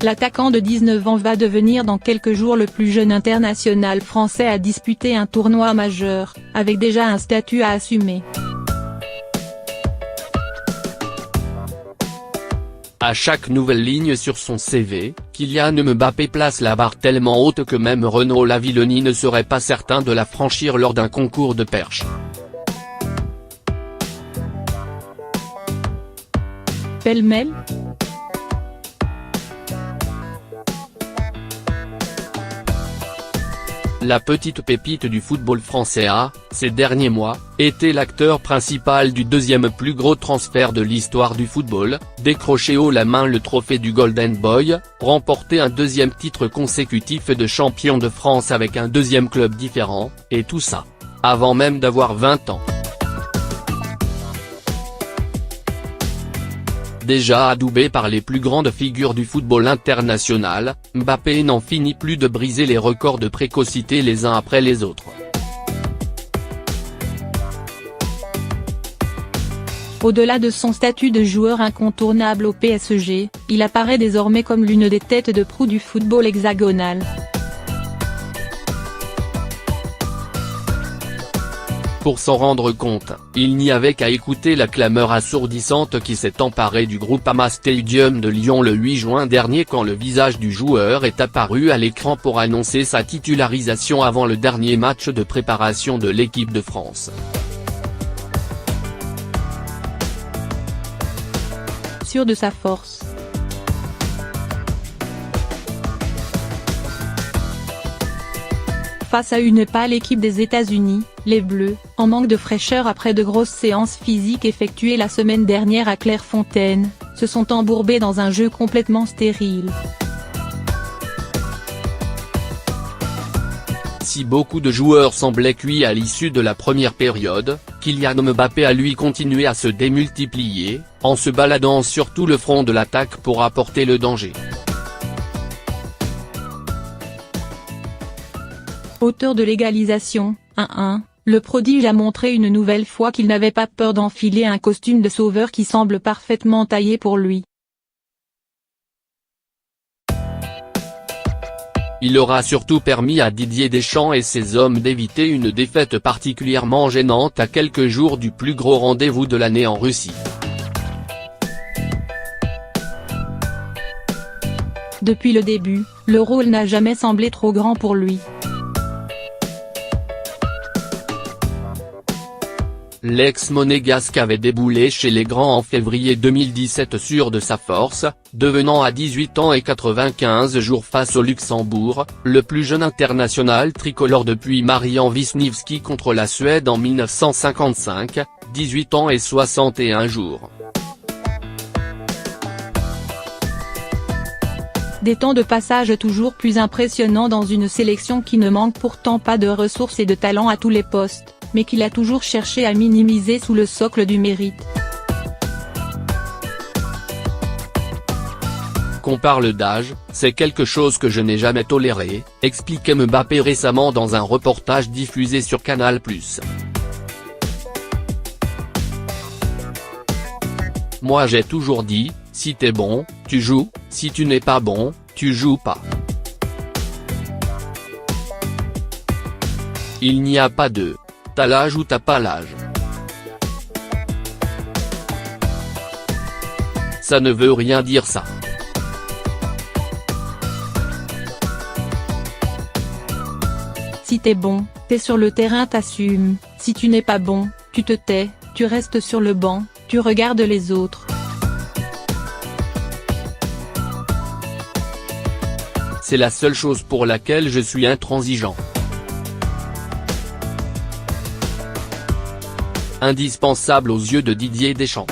L'attaquant de 19 ans va devenir dans quelques jours le plus jeune international français à disputer un tournoi majeur, avec déjà un statut à assumer. À chaque nouvelle ligne sur son CV, Kylian Mbappé place la barre tellement haute que même Renaud Lavillenie ne serait pas certain de la franchir lors d'un concours de perche. Pêle-mêle. La petite pépite du football français a, ces derniers mois, été l'acteur principal du deuxième plus gros transfert de l'histoire du football, décroché haut la main le trophée du Golden Boy, remporté un deuxième titre consécutif de champion de France avec un deuxième club différent, et tout ça, avant même d'avoir 20 ans. Déjà adoubé par les plus grandes figures du football international, Mbappé n'en finit plus de briser les records de précocité les uns après les autres. Au-delà de son statut de joueur incontournable au PSG, il apparaît désormais comme l'une des têtes de proue du football hexagonal. Pour s'en rendre compte, il n'y avait qu'à écouter la clameur assourdissante qui s'est emparée du Groupama Stadium de Lyon le 8 juin dernier quand le visage du joueur est apparu à l'écran pour annoncer sa titularisation avant le dernier match de préparation de l'équipe de France. Sûr de sa force. Face à une pâle équipe des États-Unis, les Bleus, en manque de fraîcheur après de grosses séances physiques effectuées la semaine dernière à Clairefontaine, se sont embourbés dans un jeu complètement stérile. Si beaucoup de joueurs semblaient cuits à l'issue de la première période, Kylian Mbappé a lui continué à se démultiplier, en se baladant sur tout le front de l'attaque pour apporter le danger. Auteur de l'égalisation, 1-1, le prodige a montré une nouvelle fois qu'il n'avait pas peur d'enfiler un costume de sauveur qui semble parfaitement taillé pour lui. Il aura surtout permis à Didier Deschamps et ses hommes d'éviter une défaite particulièrement gênante à quelques jours du plus gros rendez-vous de l'année en Russie. Depuis le début, le rôle n'a jamais semblé trop grand pour lui. L'ex-monégasque avait déboulé chez les grands en février 2017 sûr de sa force, devenant à 18 ans et 95 jours face au Luxembourg, le plus jeune international tricolore depuis Marian Wisniewski contre la Suède en 1955, 18 ans et 61 jours. Des temps de passage toujours plus impressionnants dans une sélection qui ne manque pourtant pas de ressources et de talent à tous les postes, mais qu'il a toujours cherché à minimiser sous le socle du mérite. Qu'on parle d'âge, c'est quelque chose que je n'ai jamais toléré, expliquait Mbappé récemment dans un reportage diffusé sur Canal+. Moi j'ai toujours dit, si t'es bon, tu joues, si tu n'es pas bon, tu joues pas. Il n'y a pas de t'as l'âge ou t'as pas l'âge. Ça ne veut rien dire ça. Si t'es bon, t'es sur le terrain, t'assumes, si tu n'es pas bon, tu te tais, tu restes sur le banc, tu regardes les autres. C'est la seule chose pour laquelle je suis intransigeant. Indispensable aux yeux de Didier Deschamps.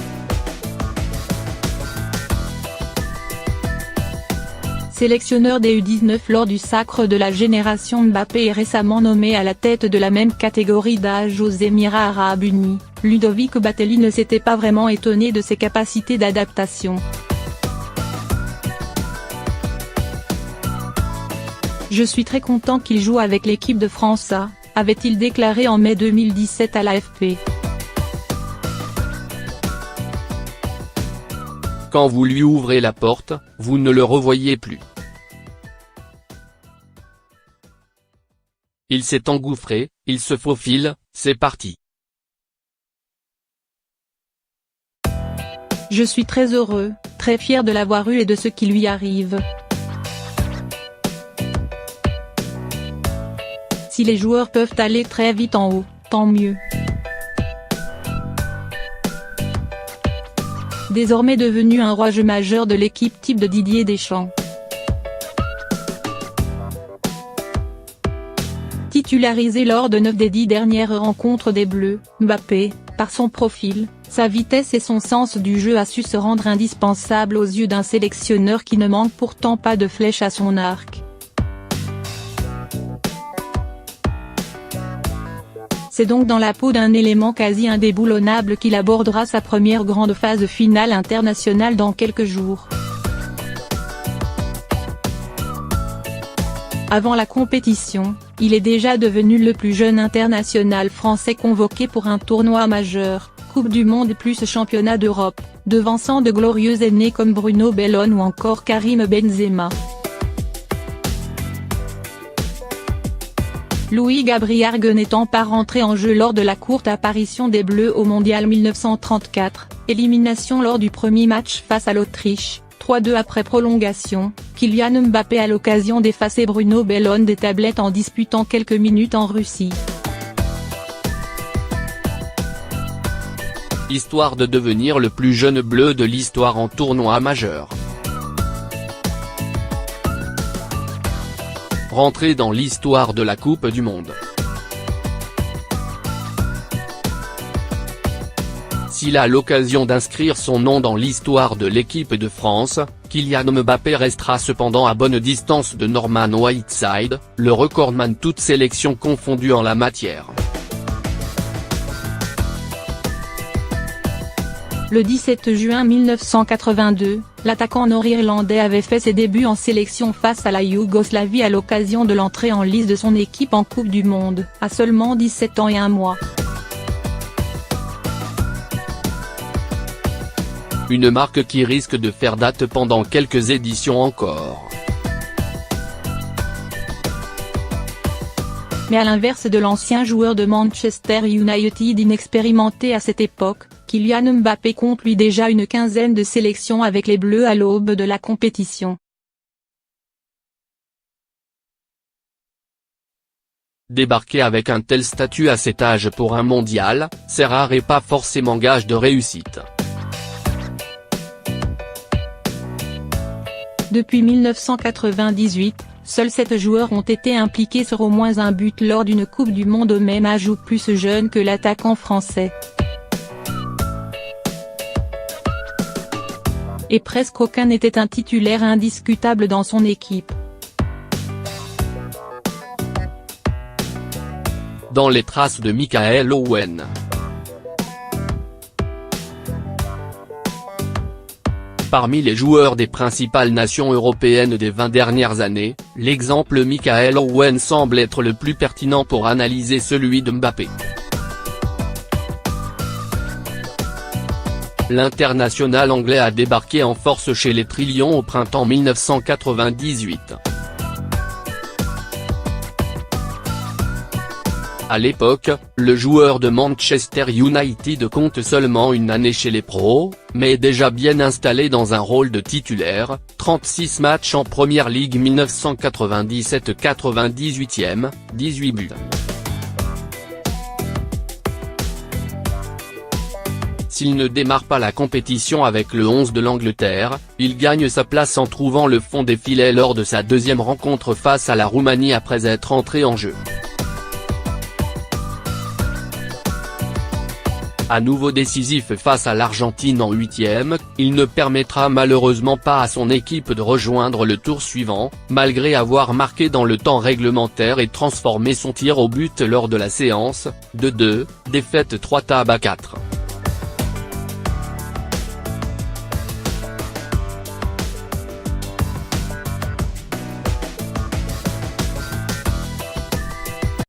Sélectionneur des U19 lors du sacre de la génération Mbappé et récemment nommé à la tête de la même catégorie d'âge aux Émirats Arabes Unis, Ludovic Batelli ne s'était pas vraiment étonné de ses capacités d'adaptation. Je suis très content qu'il joue avec l'équipe de France A, avait-il déclaré en mai 2017 à l'AFP. Quand vous lui ouvrez la porte, vous ne le revoyez plus. Il s'est engouffré, il se faufile, c'est parti. Je suis très heureux, très fier de l'avoir eu et de ce qui lui arrive. Si les joueurs peuvent aller très vite en haut, tant mieux. Désormais devenu un rouage majeur de l'équipe type de Didier Deschamps. Titularisé lors de 9 des 10 dernières rencontres des Bleus, Mbappé, par son profil, sa vitesse et son sens du jeu a su se rendre indispensable aux yeux d'un sélectionneur qui ne manque pourtant pas de flèches à son arc. C'est donc dans la peau d'un élément quasi indéboulonnable qu'il abordera sa première grande phase finale internationale dans quelques jours. Avant la compétition, il est déjà devenu le plus jeune international français convoqué pour un tournoi majeur, Coupe du Monde plus Championnat d'Europe, devançant de glorieux aînés comme Bruno Bellone ou encore Karim Benzema. Louis Gabriargue n'étant pas rentré en jeu lors de la courte apparition des Bleus au Mondial 1934, élimination lors du premier match face à l'Autriche, 3-2 après prolongation, Kylian Mbappé a l'occasion d'effacer Bruno Bellone des tablettes en disputant quelques minutes en Russie. Histoire de devenir le plus jeune bleu de l'histoire en tournoi majeur. Rentré dans l'histoire de la Coupe du Monde. S'il a l'occasion d'inscrire son nom dans l'histoire de l'équipe de France, Kylian Mbappé restera cependant à bonne distance de Norman Whiteside, le recordman toutes sélections confondues en la matière. Le 17 juin 1982, l'attaquant nord-irlandais avait fait ses débuts en sélection face à la Yougoslavie à l'occasion de l'entrée en lice de son équipe en Coupe du Monde, à seulement 17 ans et 1 mois. Une marque qui risque de faire date pendant quelques éditions encore. Mais à l'inverse de l'ancien joueur de Manchester United inexpérimenté à cette époque, Kylian Mbappé compte lui déjà une quinzaine de sélections avec les Bleus à l'aube de la compétition. Débarquer avec un tel statut à cet âge pour un mondial, c'est rare et pas forcément gage de réussite. Depuis 1998, seuls 7 joueurs ont été impliqués sur au moins un but lors d'une Coupe du Monde au même âge ou plus jeune que l'attaquant français. Et presque aucun n'était un titulaire indiscutable dans son équipe. Dans les traces de Michael Owen. Parmi les joueurs des principales nations européennes des 20 dernières années, l'exemple Michael Owen semble être le plus pertinent pour analyser celui de Mbappé. L'international anglais a débarqué en force chez les Trillions au printemps 1998. À l'époque, le joueur de Manchester United compte seulement une année chez les pros, mais est déjà bien installé dans un rôle de titulaire, 36 matchs en Premier League 1997-98e, 18 buts. S'il ne démarre pas la compétition avec le 11 de l'Angleterre, il gagne sa place en trouvant le fond des filets lors de sa deuxième rencontre face à la Roumanie après être entré en jeu. À nouveau décisif face à l'Argentine en 8e, il ne permettra malheureusement pas à son équipe de rejoindre le tour suivant, malgré avoir marqué dans le temps réglementaire et transformé son tir au but lors de la séance, 2-2, défaite 3-4.